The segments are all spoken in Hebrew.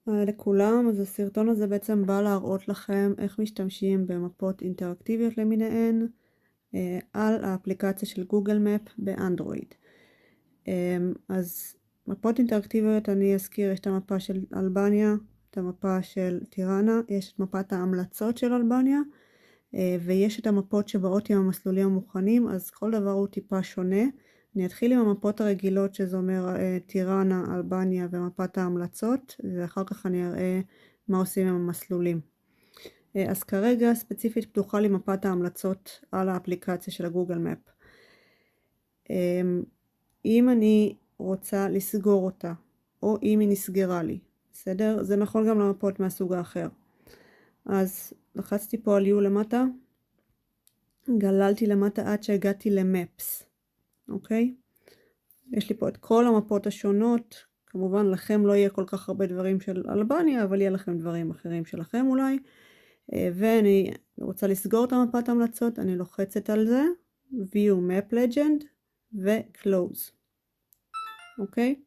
לכולם, אז הסרטון הזה בעצם בא להראות לכם איך משתמשים במפות אינטראקטיביות למיניהן על האפליקציה של גוגל מפ באנדרואיד. אז מפות אינטראקטיביות, אני אזכיר, יש את המפה של אלבניה, את המפה של טיראנה, יש את מפת ההמלצות של אלבניה, ויש את המפות שבאות עם המסלולים המוכנים, אז כל דבר הוא טיפה שונה. אני אתחיל עם המפות הרגילות, שזה אומר טיראנה, אלבניה ומפת ההמלצות, ואחר כך אני אראה מה עושים עם המסלולים. אז כרגע ספציפית פתוחה לי מפת ההמלצות על האפליקציה של הגוגל מפ. אם אני רוצה לסגור אותה, או אם היא נסגרה לי, בסדר? זה נכון גם למפות מהסוג האחר. אז לחצתי פה על U למטה, גללתי למטה עד שהגעתי למפס, אוקיי? יש לי פה את כל המפות השונות, כמובן לכם לא יהיה כל כך הרבה דברים של אלבניה, אבל יהיה לכם דברים אחרים שלכם אולי, ואני רוצה לסגור את המפת המלצות, אני לוחצת על זה, view map legend ו-close, אוקיי?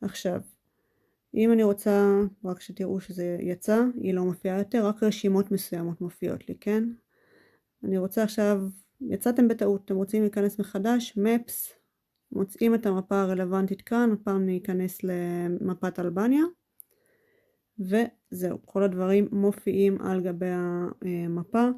עכשיו, אם אני רוצה, רק שתראו שזה יצא, היא לא מופיעה יותר, רק רשימות מסוימות מופיעות לי, כן? אני רוצה עכשיו, יצאתם בטעות, אתם רוצים להיכנס מחדש, maps, מוצאים את המפה הרלוונטית כאן, הפעם ניכנס למפת אלבניה, וזהו, כל הדברים מופיעים על גבי המפה.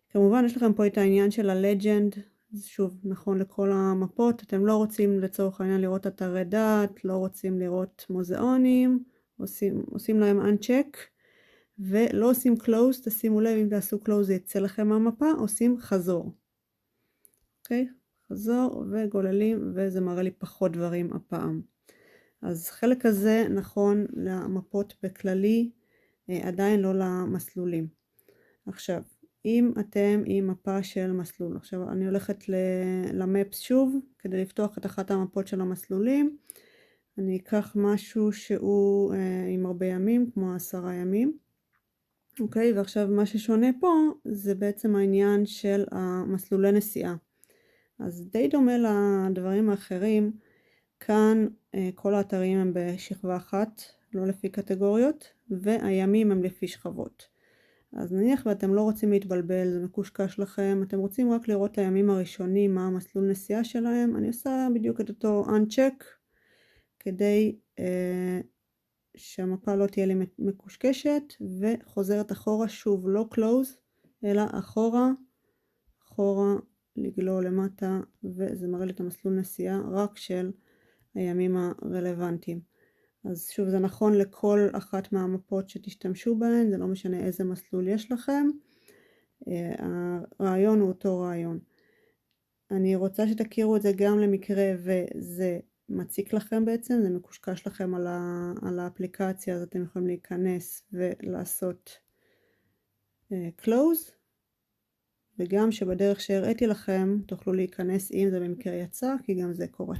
כמובן יש לכם פה את העניין של הלג'נד, זה שוב נכון לכל המפות, אתם לא רוצים לצורך העניין לראות אתרי דת, לא רוצים לראות מוזיאונים, עושים להם uncheck, ולא עושים close, תשימו לב אם תעשו close זה יצא לכם מהמפה, עושים חזור. אוקיי? חזור וגוללים, וזה מראה לי פחות דברים הפעם. אז חלק הזה נכון למפות בכללי, עדיין לא למסלולים. עכשיו, אם אתם עם מפה של מסלול, עכשיו אני הולכת למפס שוב, כדי לפתוח את אחת המפות של המסלולים, אני אקח משהו שהוא עם הרבה ימים, כמו 10 ימים. אוקיי, ועכשיו מה ששונה פה, זה בעצם העניין של המסלולי נסיעה. אז די דומה לדברים האחרים, כאן כל האתרים הם בשכבה אחת, לא לפי קטגוריות, והימים הם לפי שכבות. אז נניח ואתם לא רוצים להתבלבל, זה מקושקש לכם, אתם רוצים רק לראות את הימים הראשונים, מה המסלול נסיעה שלהם, אני עושה בדיוק את אותו uncheck, כדי שהמפה לא תהיה לי מקושקשת, וחוזרת אחורה, שוב לא close, אלא אחורה, לגלול למטה, וזה מראה לי את המסלול נסיעה רק של הימים הרלוונטיים. אז שוב זה נכון לכל אחת מהמפות שתשתמשו בהן, זה לא משנה איזה מסלול יש לכם, הרעיון הוא אותו רעיון. אני רוצה שתכירו את זה גם למקרה וזה מציק לכם בעצם, זה מקושקש לכם על האפליקציה, אז אתם יכולים להיכנס ולעשות close, וגם שבדרך שהראיתי לכם תוכלו להיכנס אם זה במקרה יצא, כי גם זה קורה.